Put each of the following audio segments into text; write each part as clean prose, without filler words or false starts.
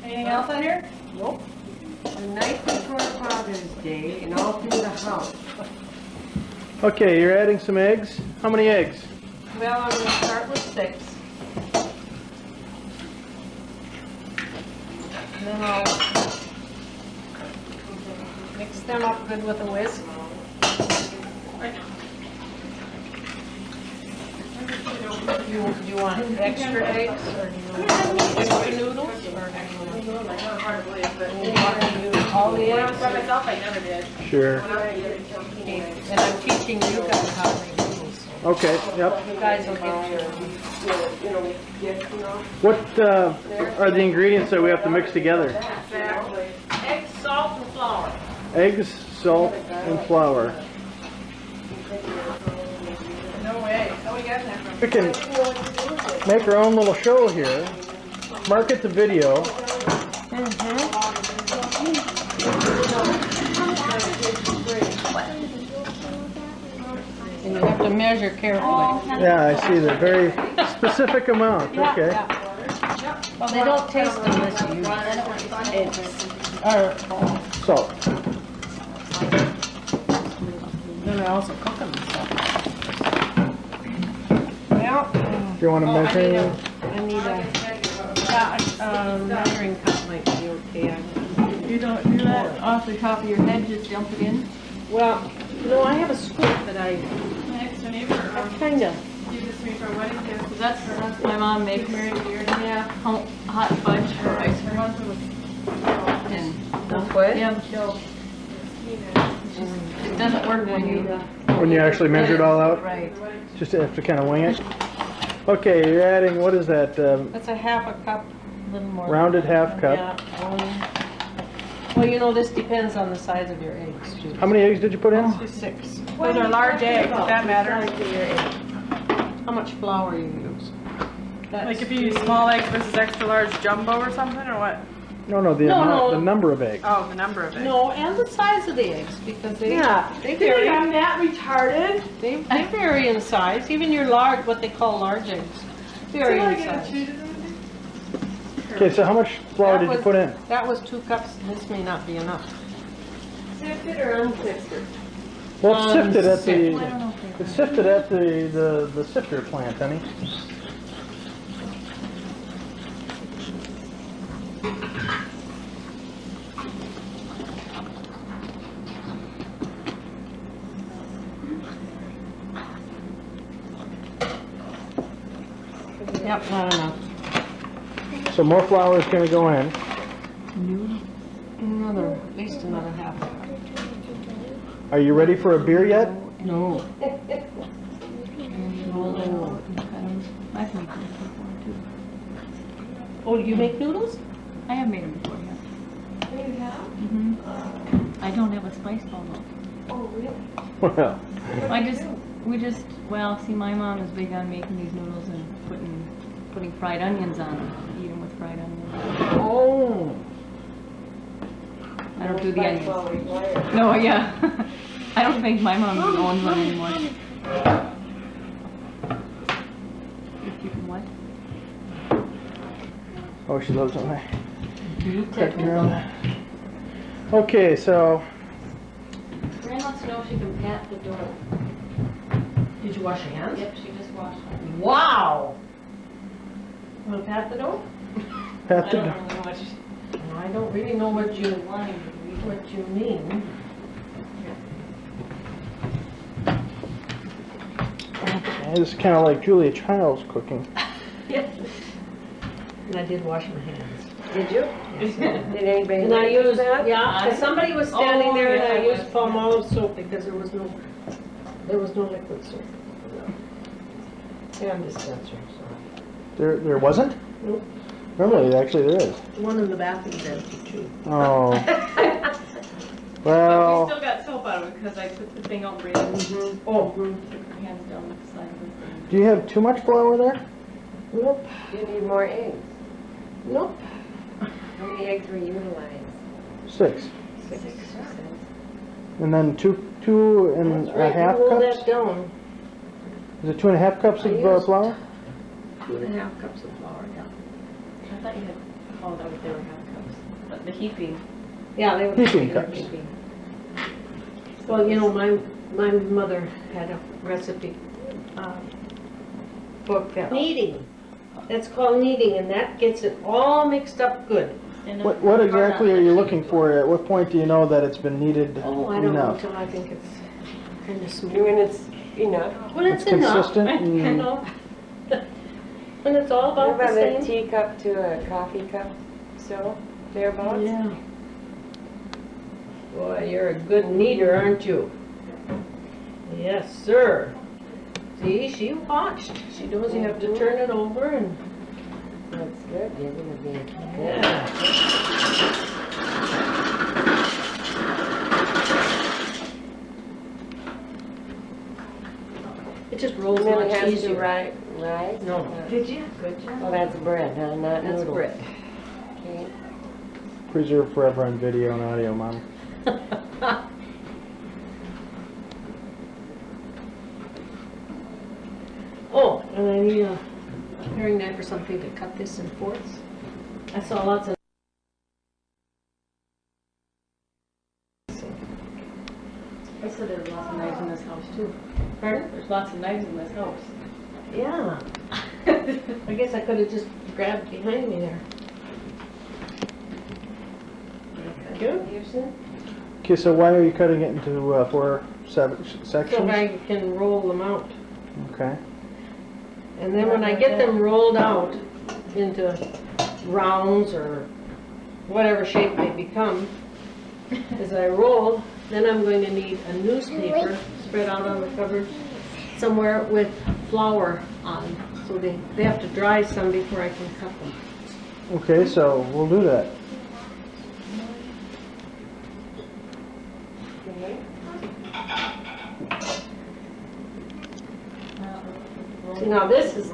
Anything else on here? Nope. The night before Father's Day and all through the house. Okay, you're adding some eggs. How many eggs? Well, I'm going to start with 6. And then I'll mix them up good with a whisk. Do you want extra eggs or do you want extra noodles? Or do you want Hard to believe, but all the when I was eggs? by myself, I never did. Sure. And I'm teaching you guys how to make noodles. Okay, yep. You guys will get your... What are the ingredients that we have to mix together? Exactly. Eggs, salt, and flour. Eggs, salt, and flour. No way. How we got that from? We can make our own little show here. Market the video. And you have to measure carefully. Yeah, I see the very specific amount. Okay. Well, they don't taste unless you use eggs. Or Salt. then I also cook them. Well, Do you want to measure? I need a measuring cup might be okay. You don't do that off the top of your head, just dump it in? Well, no, I have a scoop that I My next door neighbor, kind of. give this to me for a wedding gift, because that's my mom makes. Yeah, hot fudge for ice cream. And What? yeah, it doesn't work When you actually measure it all out? Right. Just have to kind of wing it. Okay, you're adding, what is that? That's a half a cup, a little more. Rounded half cup. Yeah. Well, you know, this depends on the size of your eggs, too. How many eggs did you put in? 6. Those are large eggs, if that matters. How much flour you use. Like if you use small eggs versus extra large jumbo or something, or what? No, no, the No, amount, no. the number of eggs. Oh, the number of eggs. No, and the size of the eggs, because they They vary. I'm that retarded. They vary in size. Even your large, what they call large eggs, vary in size. Okay, so how much flour did you put in? That was 2 cups. This may not be enough. Sifted or unsifted? Well, it's sifted at Sifted. the, it's sifted at the sifter plant, honey. Yep, not enough. So more flour is going to go in. At least another half a cup. Are you ready for a beer yet? No. I can make them before too. Oh, you make noodles? I have made them before, yeah. You have? I don't have a spice ball though. Oh, really? Well, Well, see, my mom is big on making these noodles and putting fried onions on them. Eat them with fried onions. Oh. I don't do the onions. No, yeah. I don't think my mom owns one anymore. You can what? oh, she loves them. Cutting her own. Okay, so Fran wants to know if she can pat the door. Did you wash your hands? Yep, she just washed them. Wow! You want to pat the door? pat the I don't know much. I don't really know what you mean. okay, this is kind of like Julia Child's cooking. And I did wash my hands. Did you? Did anybody And I used that? yeah. Because somebody was standing there, and I yeah. used palm olive soap because there was no liquid soap. Hand dispenser. So. There wasn't? Nope. Normally, actually, there is. The one in the bathroom's empty too. Oh. We Well, still got soap out of it because I put the thing out right in. Oh. Took her hands down the side of the thing. do you have too much flour there? Nope. You need more eggs. Nope. How many eggs were utilized? 6. 6. And then two and a half Roll cups? that down. Is it 2.5 cups I of used- flour? 2.5 cups of flour, yeah. I thought you had called out they were half cups. The heaping. Yeah, they were Heaping considered cups. heaping. Well, you know, my mother had a recipe book that kneading. That's called kneading, and that gets it all mixed up good. And What exactly are you looking for? At what point do you know that it's been kneaded Oh, I don't know enough? until I think it's kind of smooth. When it's enough. When It's it's enough, consistent you and- know. When it's all What about the about a same. teacup to a coffee cup? So, thereabouts? Yeah. Boy, you're a good kneader, aren't you? Yes, sir. See, she watched. She knows you have to turn it over and, That's good. You're gonna be good. yeah. It just rolls And then it much has to easier. rise? No. Did you? Good job. Oh, that's bread, huh? Not That's noodles. bread. Okay. Preserved forever on video and audio, Mom. Oh, and I need a paring knife or something to cut this in fourths. I saw lots of. I said there's lots of knives in this house too. Pardon? There's lots of knives in this house. Yeah. I guess I could have just grabbed behind me there. Thank you. Okay, so why are you cutting it into 4 So sections? I can roll them out. Okay. And then when I get them rolled out into rounds or whatever shape they become, as I roll, then I'm going to need a newspaper spread out on the cupboard somewhere with flour on. So they have to dry some before I can cut them. Okay, so we'll do that. See, now this is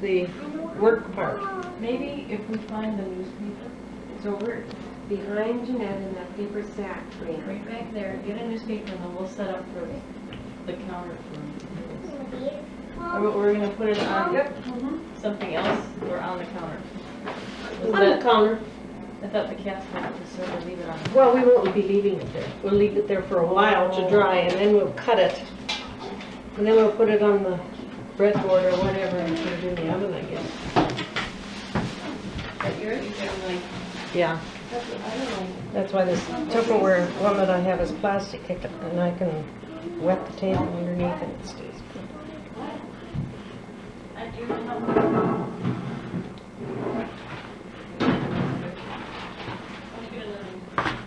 the work part. Maybe if we find the newspaper, It's over behind Jeannette in that paper sack frame. right back there, get a newspaper and then we'll set up for the counter for noodles. Or we're gonna put it on something else or on the counter. Was On the that- counter. I thought the cats wanted to sort of leave it on. Well, we won't be leaving it there. We'll leave it there for a while to dry, and then we'll cut it. And then we'll put it on the breadboard or whatever and put it in the oven, I guess. But yours, you can like, Yeah. I don't know. That's why this Tupperware one that I have is plastic, and I can wet the table underneath and it stays good. I do know.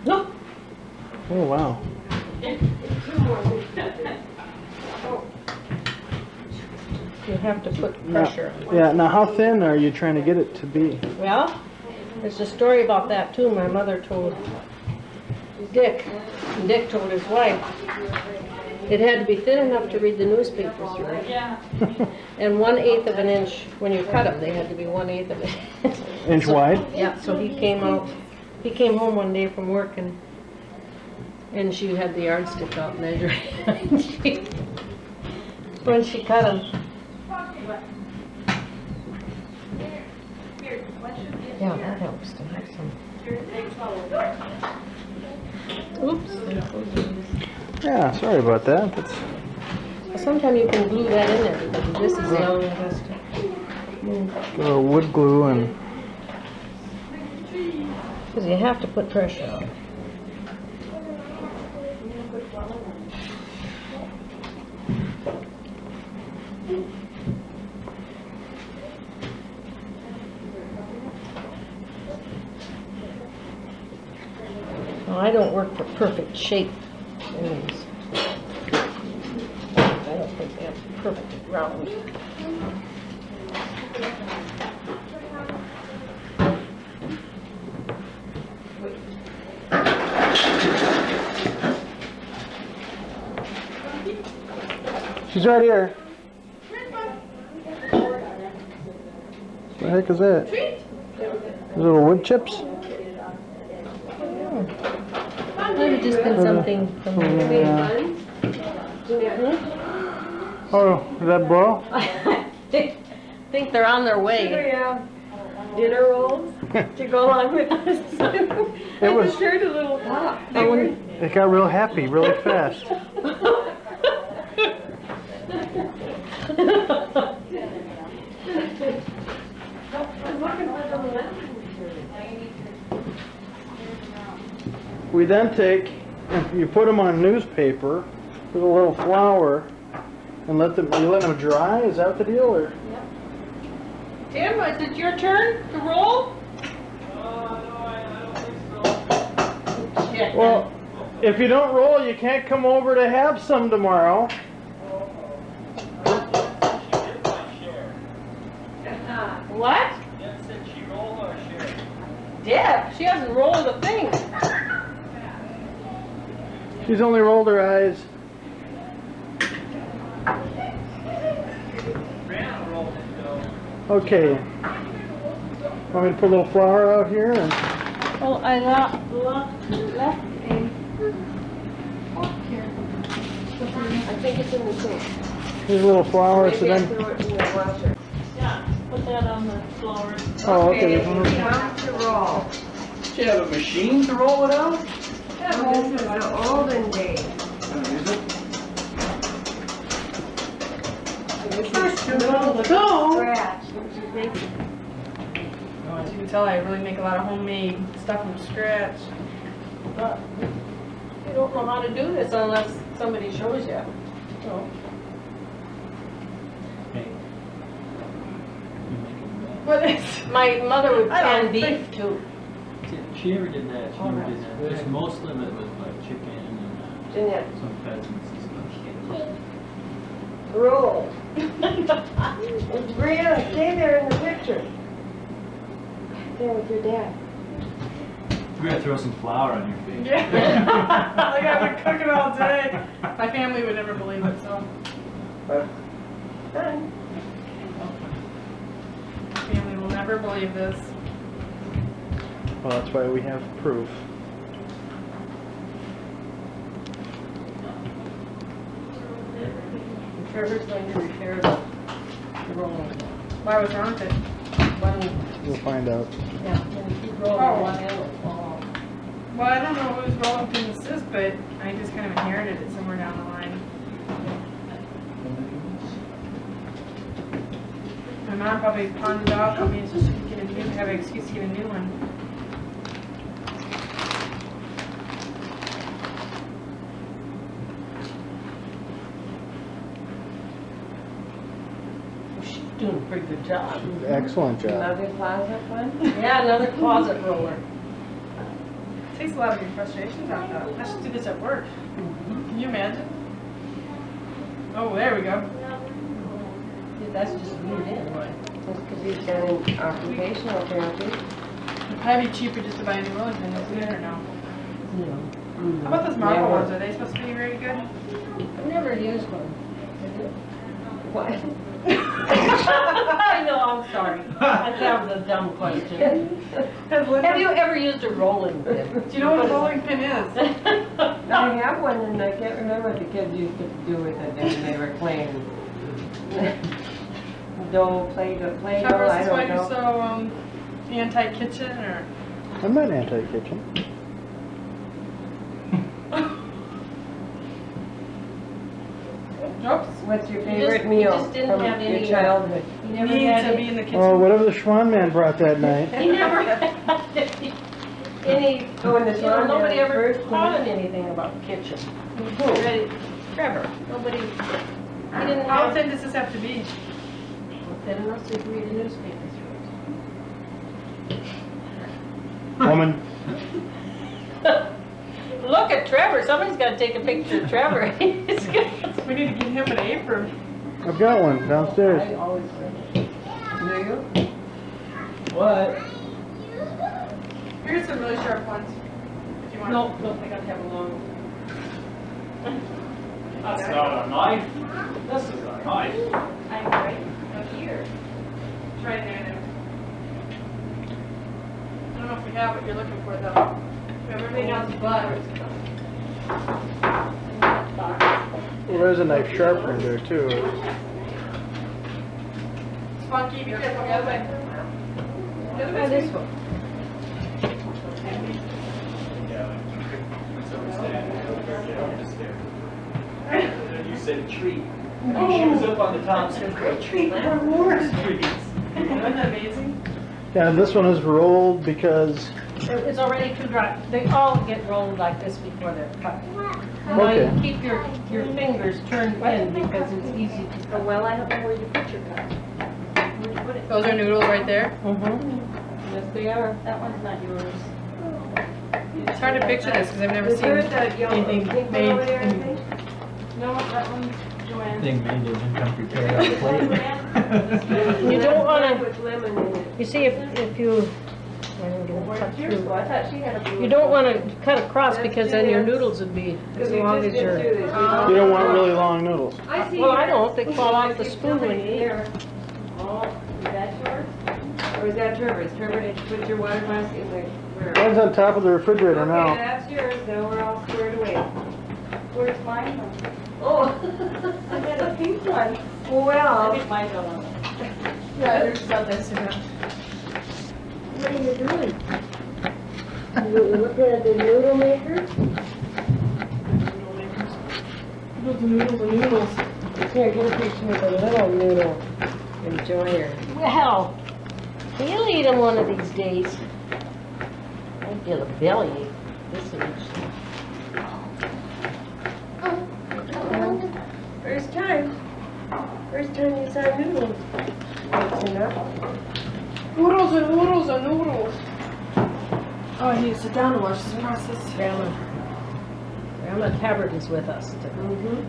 No, Oh, wow. you have to put pressure. Yeah, now how thin are you trying to get it to be? Well, there's a story about that too. My mother told Dick. And Dick told his wife it had to be thin enough to read the newspapers through. Yeah. And 1/8 of an inch, when you cut them, they had to be 1/8 of an inch. Inch wide? Yeah, so he came home one day from work and she had the yardstick out measuring. When she cut them. Yeah, that helps to have some. Oops. Yeah, sorry about that. That's Sometimes you can glue that in there because this is the only has to move. a little wood glue and Because you have to put pressure on it. Well, I don't work for perfect shape in these. I don't think they have to be perfectly round. she's right here. What the heck is that? Those little wood chips? Might have just been something from the Oh, is that bro? I think they're on their way. Dinner rolls? to go along with this. It was- just heard a little pop. It got real happy really fast. We then take and you put them on newspaper with a little flour and let them. You let them dry. Is that the deal, or? Tim, is it your turn to roll? Well, if you don't roll, you can't come over to have some tomorrow. What? Deb, she hasn't rolled a thing. She's only rolled her eyes. Okay. Want me to put a little flour out here? And Well, I left a fork here. I think it's in the sink. here's a little flour. So Maybe I then. threw it in the washer. Yeah, put that on the floor. Oh, okay. Time to roll. Do you have a machine to roll it out? This is the olden days. First to roll the dough. Scratch. What you think? As you can tell, I really make a lot of homemade stuff from scratch. But you don't know how to do this unless somebody shows you. So, But it's, my mother would I can don't beef think- too. She never did that. She never did that. Just most of it was like chicken and Jeanette, some pheasants and stuff. roll. Brianna, stay there in the picture. There with your dad. We're gonna throw some flour on your face. yeah. Like I've been cooking all day. My family would never believe it, so. Done. Family will never believe this. Well, that's why we have proof. Trevor's going to repair the rolling. Why was wrong with it? We'll find out. Yeah, when you keep rolling, one end will fall off. Well, I don't know whose rolling pin this is, but I just kind of inherited it somewhere down the line. My mom probably pawned it off on me so she could get a new, have an excuse to get a new one. She's doing a pretty good job. Excellent job. Another closet one? Yeah, another closet roller. It takes a lot of your frustrations out though. I should do this at work. Can you imagine? Oh, there we go. Yeah, that's just leaned in, right? That's because he's done in occupational therapy. It'd probably be cheaper just to buy a new rolling pin, isn't it, or no? No. How about those marble ones? Are they supposed to be very good? I've never used one. What? I know, I'm sorry. That was a dumb question. Have you ever used a rolling pin? Do you know what a rolling pin is? I have one and I can't remember what the kids used to do with it when they were playing. Play-Doh, Trevor, I is this why don't you're know. so anti-kitchen, or? I'm not anti-kitchen. Oops. What's your You favorite just- you meal just didn't from have your any, childhood? You never Need had to be any, in the kitchen. Oh, whatever the Schwan man brought that night. he never had any, So when the you know, nobody Swan ever first taught came- him anything about the kitchen. Ready, Trevor, nobody, he didn't How have, thin does this have to be? then unless you read a newspaper Woman. through it. Look at Trevor, somebody's gotta take a picture of Trevor. He's got- We need to get him an apron. I've got one I downstairs. always wear it. Do you? What? Here's some really sharp ones. If you want. No, I gotta have a long one. That's not a knife. This is a knife. I'm right up here. It's right there now. I don't know if we have what you're looking for though. We have everything else but. Well, there's a knife sharpener there too. Spunky, be careful, the other way. The other Try way. this one. instead of tree. She was up on the top, said, great tree, let her more trees. Isn't that amazing? Yeah, this one is rolled because, It's already too dry. They all get rolled like this before they're cut. And Okay. then keep your fingers turned in because it's easy to Oh, well, I don't know where you put your cup. Where'd you put it? Those are noodles right there. Yes, they are. That one's not yours. It's hard to picture this because I've never Is there seen that yellow anything pink one made over there, I in- think? No, that one's Joanne's. Thing made doesn't come prepared on the plate. You don't wanna- With lemon in it. You see, if you, I don't know, cut Here's through. one. I thought she had a blue. You don't want to cut across That's because then your Jeannette's. noodles would be as Because we long just as didn't do your. this. you don't want really long noodles. I see. Well, I yours. don't. They fall off the It's spoon when you eat. there. Oh, is that yours? Or is that Trevor's? Trevor, did you put your water glass in the, where? Mine's on top of the refrigerator Okay, now. that's yours. Now we're all squared away. Where's mine? Oh. I got a pink one. I Well, think mine don't want it. Yeah, there's about this. What are you doing? You looking at the noodle maker? Noodles. here, get a picture of the little noodle enjoyer. Well, you'll eat them one of these days. I feel a bellyache. This is. First time. First time you saw noodles. That's enough. Noodles and noodles and noodles. Oh, I need to sit down and watch this process. Grandma Tabbert is with us today.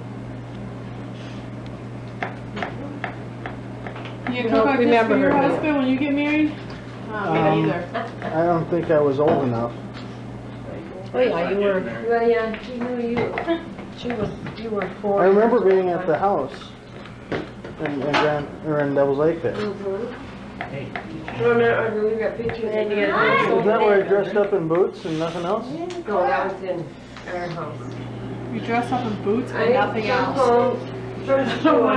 You don't cook like this remember for your her, do you? husband when you get married? Me neither. I don't think I was old enough. Oh yeah, you were. Well, yeah, she knew you. You were 4. I remember being at the house in Devil's Lake there. No, no, we got pictures. And you Is that where I dressed up in boots and nothing else? No, that was in our house. You dress up in boots and I nothing come else. home from school.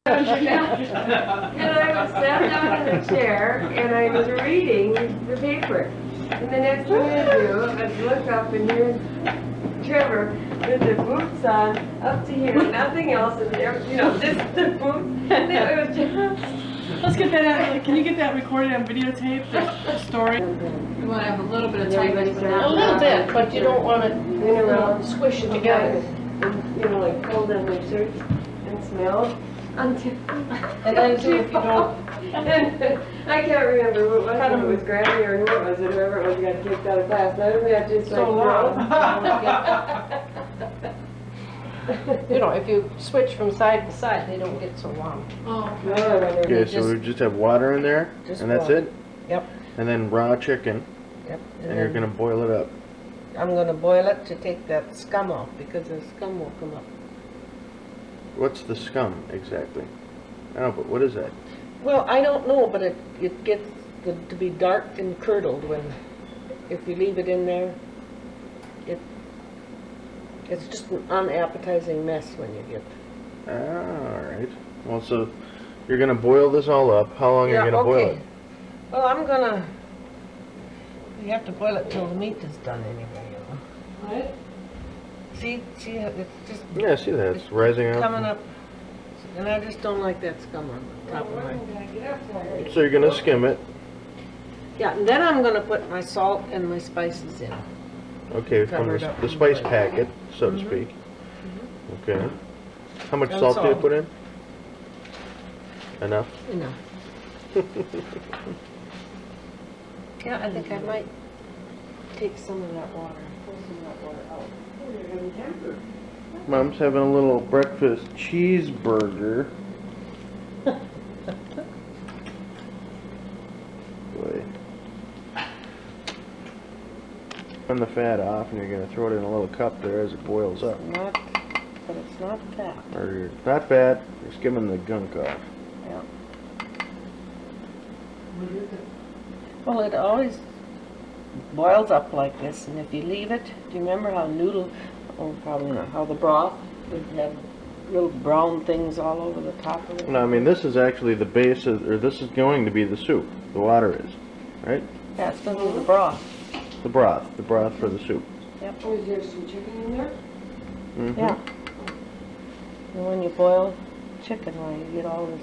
And I was sat down in the chair and I was reading the paper. And the next thing I do, I look up and here's Trevor with the boots on up to here, nothing else, and there, you know, just the boots. And it was just. Let's get that out. Can you get that recorded on videotape? The story. We want to have a little bit of time, but A little bit, but you don't want to You know, squish it together. and, you know, like pull down their shirts and smell until. And then see if you don't. And I can't remember who it was, if it was Granny or who it was, and whoever it was got kicked out of class. None of that just So like. You know, if you switch from side to side, they don't get so long. Oh, No, no, no, no. Okay, so we just have water in there, Just and that's water. it? Yep. And then raw chicken, Yep. and you're gonna boil it up. I'm gonna boil it to take that scum off because the scum will come up. What's the scum exactly? I don't know, but what is that? Well, I don't know, but it gets to be dark and curdled when, if you leave it in there, it's just an unappetizing mess when you get. Alright. Well, so you're gonna boil this all up. How long are you gonna boil it? Well, I'm gonna. You have to boil it till the meat is done anyway, you know. What? See, it's just Yeah, I see that. It's rising up. coming up, and I just don't like that scum on the top of my. So you're gonna skim it. Yeah, and then I'm gonna put my salt and my spices in. Okay, from Covered up the and spice boiled. packet, so to speak. Okay. How much And salt do you salt. put in? Enough? Enough. Yeah, I think I might take some of that water, pull some of that water out. Mom's having a little breakfast cheeseburger. Boy. Turn the fat off, and you're gonna throw it in a little cup there as it boils up. Not, but it's not fat. Or you're not bad. You're skimming the gunk off. Yeah. Well, it always boils up like this, and if you leave it, do you remember how noodle, oh, probably not, how the broth would have little brown things all over the top of it? No, I mean this is actually the base of, or this is going to be the soup. The water is, right? Yeah, it's going to be the broth. The broth for the soup. Yep. Oh, is there some chicken in there? Mhm. Yeah. And when you boil chicken, well, you get all this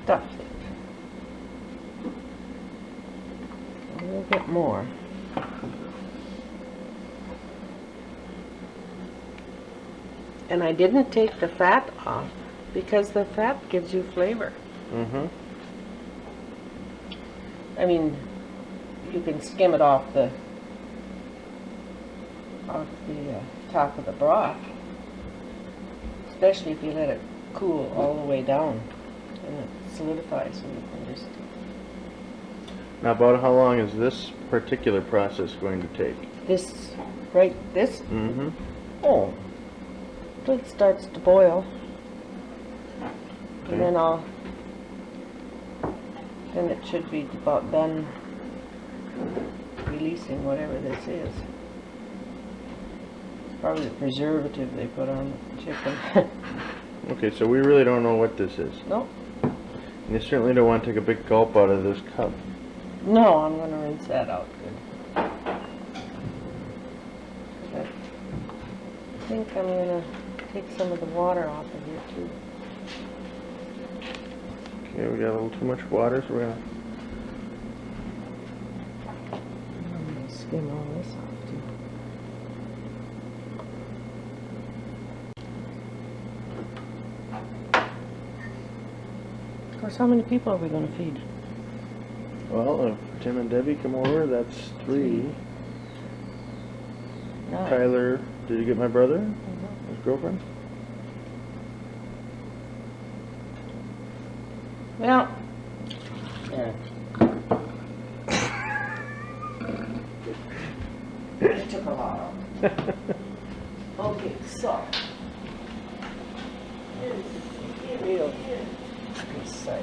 stuff. And we'll get more. And I didn't take the fat off because the fat gives you flavor. Mhm. I mean, you can skim it off the top of the broth, especially if you let it cool all the way down and it solidifies, and you can just. Now, about how long is this particular process going to take? This, this, Mm-hmm. oh, till it starts to boil, Okay. and then it should be about done releasing whatever this is. It's probably the preservative they put on the chicken. Okay, so we really don't know what this is. No, And you certainly don't want to take a big gulp out of this cup. no, I'm going to rinse that out good. I think I'm going to take some of the water off of here too. Okay, we got a little too much water, so we're gonna. I'm going to skim all this off too. Of course, how many people are we going to feed? Well, if Tim and Debbie come over, that's 3. Nine. Tyler, did you get my brother? His girlfriend? Well, yeah. I took a lot off. Okay, so. Here's real precise.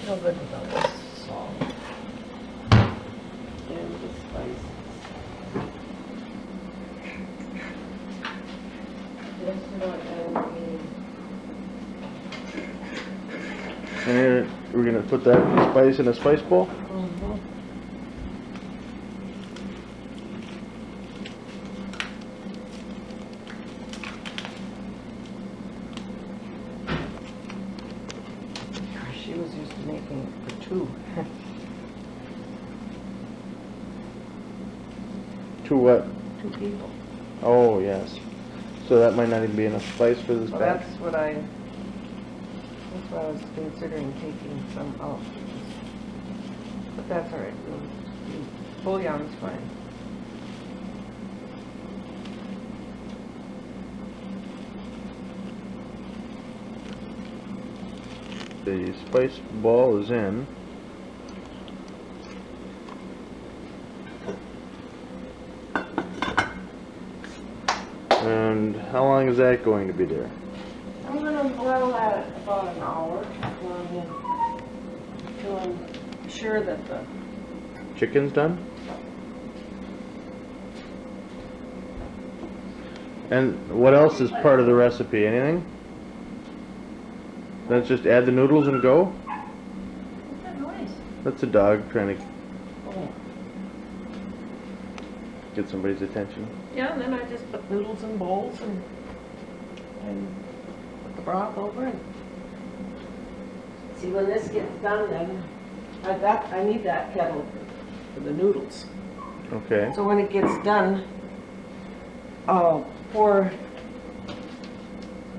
No good without this salt. And the spices. Just about everything. And we're gonna put that spice in a spice bowl? Mm-hmm. She was used to making it for 2. 2 what? 2 people. Oh, yes. So that might not even be enough spice for this So batch? that's what I was considering taking some out. But that's all right. Bouillon's fine. The spice ball is in. And how long is that going to be there? I'm gonna boil that about an hour until I'm sure that the Chicken's done? And what else is part of the recipe? Anything? Let's just add the noodles and go? What's that noise? That's a dog trying to oh. get somebody's attention. Yeah, and then I just put noodles in bowls and put the broth over it. See, when this gets done, then I need that kettle for the noodles. Okay. So when it gets done, I'll pour.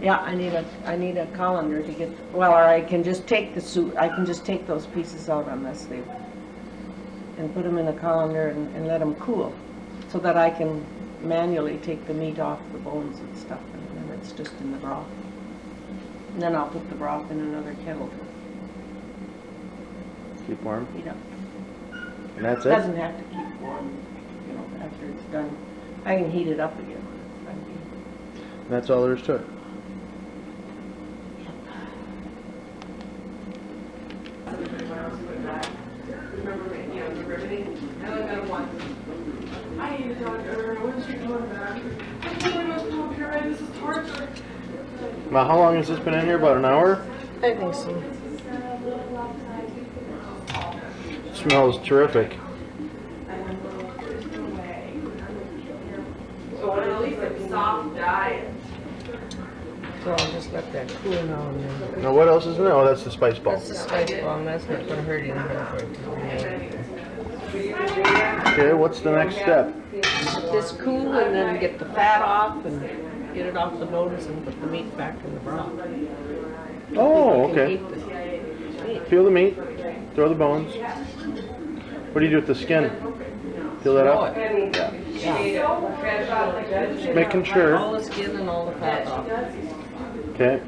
Yeah, I need a colander to get. Well, or I can just take the soup. I can just take those pieces out on this thing and put them in a colander and let them cool, so that I can manually take the meat off the bones and stuff, and then it's just in the broth. And then I'll put the broth in another kettle to Keep warm. heat up. And that's It it? doesn't have to keep warm, after it's done. I can heat it up again when it's done. And that's all there is to it. I need a doctor. When's she coming back? I told her I must come up here, right? This is torture. Now, how long has this been in here? About an hour? I think so. Just smells terrific. So at least it's soft diet. So I'll just let that cool now and then. Now what else is in there? Oh, that's the spice ball. That's the spice bomb, that's not gonna hurt anything for it. Okay, what's the next step? Let this cool and then get the fat off and get it off the noodles and put the meat back in the broth. Oh, You can okay. eat the meat. Peel the meat, throw the bones. What do you do with the skin? Peel that off? Just making sure. All the skin and all the fat off. Okay.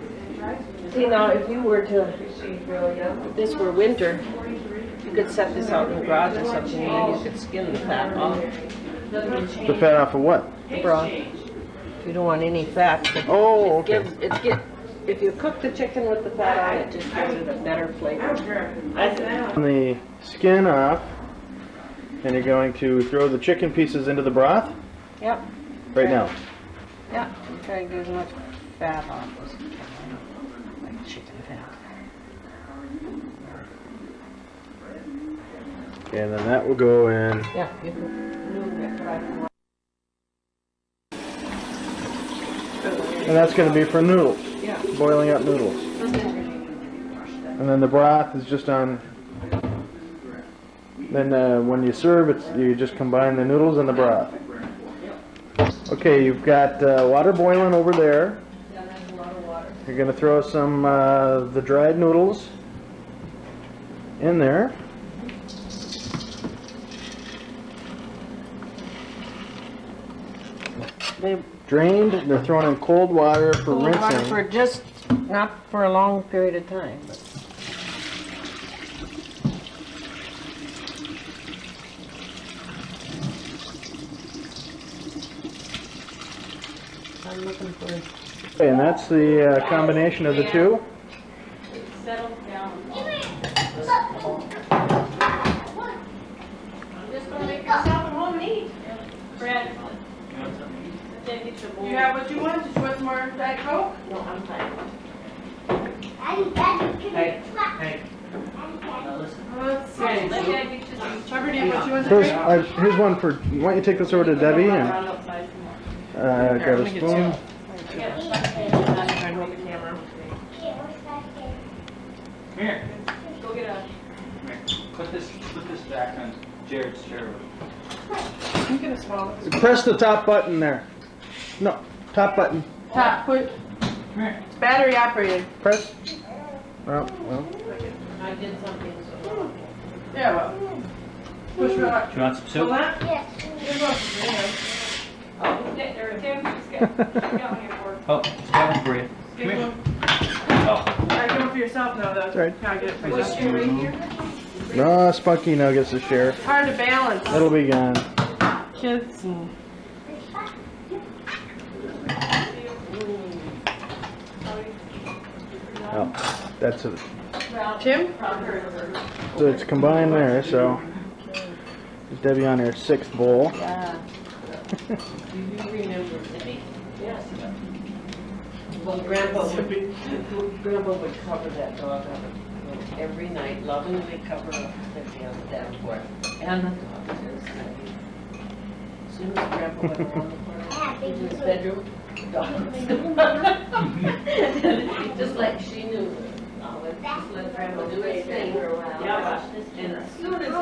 See now, if you were to, if this were winter, you could set this out in the garage or something and you could skin the fat off. The fat off of what? The broth. You don't want any fat. But Oh, okay. If you cook the chicken with the fat on, it just gives it a better flavor. The skin off, and you're going to throw the chicken pieces into the broth Yep. right now. Yeah. Try and get as much fat off as you can. Like chicken fat. Okay, and then that will go in. Yeah. You can. And that's going to be for noodles. Yeah. Boiling up noodles. And then the broth is just on. Then when you serve, you just combine the noodles and the broth. Okay, you've got water boiling over there. You're going to throw some the dried noodles in there. They Drained, they're thrown in cold water for cold water rinsing. for just, not for a long period of time. But I'm looking for. Okay, and that's the combination of the two. Settle down. I'm just gonna make myself at home and eat. Brad, get your bowl. You have what you want? Did you want some more Diet Coke? No, I'm fine. Hey, Let's see. Let Dad get you some. Trevor, do you have what you want to drink? Here's one for. Why don't you take this over to Debbie and Around outside some more. grab a spoon. I got a Try and hold the camera. come here. Go get a. Put this back on Jared's chair. You get a small. Press the top button there. No, top button. Top, put. Come here. It's battery operated. Press. Well. I did something so. Yeah, well. Push it up. Do you want some Hold soup? that? There's lots of green. Oh, there, Tim, she's got one here for. Oh, it's got one for you. Come Get here. one. Oh. Alright, come for yourself now, though. That's right. Can I get it for What's you? your right here? No, Spunky now gets a share. Hard to balance. That'll be gone. Kids and. Oh, that's it. Tim? So it's combined there. So there's Debbie on her 6th bowl. Yeah. Do you remember Zippy? Yes. Well, Grandpa would cover that dog up every night, lovingly cover up Zippy on the dashboard. And the dog too. As soon as Grandpa went around the corner into his bedroom, the dog just like she knew. Just let Grandpa do his thing for a while. And as soon as